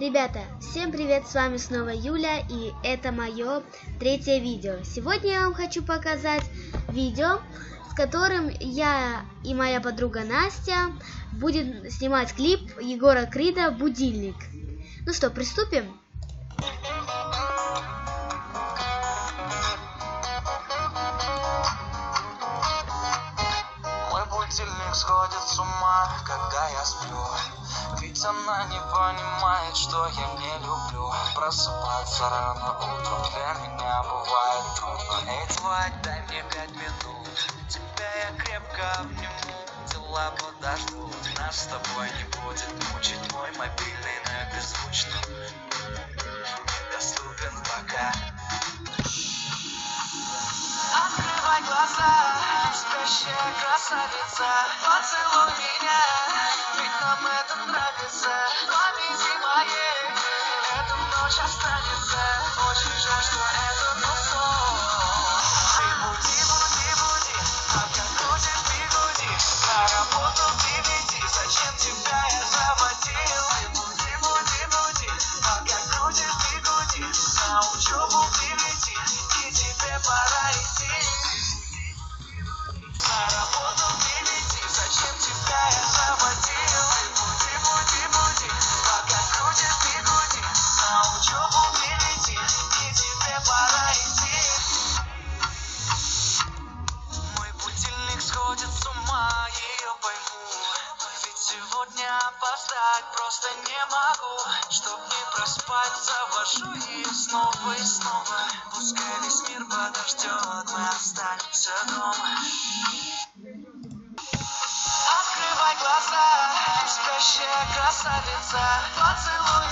Ребята, всем привет, с вами снова Юля, и это мое третье видео. Сегодня я вам хочу показать видео, с которым я и моя подруга Настя будем снимать клип Егора Крида «Будильник». Ну что, приступим? Мой будильник сходит с ума, когда я сплю. Ведь она не понимает, что я не люблю просыпаться рано утром, для меня бывает трудно. Эй, тварь, дай мне 5 минут, тебя я крепко обниму, дела подождут, нас с тобой не будет мучить мой мобильный на беззвучном, доступен пока. Открывай глаза, спящая красавица, поцелуй меня, ведь нам это нравится. Памяти моей эта ночь останется, очень жаль, что это был сон. Ты буди, буди, буди, пока крутит бигуди, на работу ты веди, зачем тебя я заводил? Ты буди, буди, буди, пока крутит бигуди, на учебу ты веди, и тебе пора идти. На работу ты веди, зачем тебя я заводил? Буди, буди, буди, пока крутит бигуди, на учебу ты веди, и тебе пора идти. Мой будильник сходит с ума, ее пойму, ведь сегодня опоздать просто не могу. Чтоб не проспать, завожу ее снова и снова. Пускай весь мир подождет, мы останемся дома. Открывай глаза, спящая красавица, поцелуй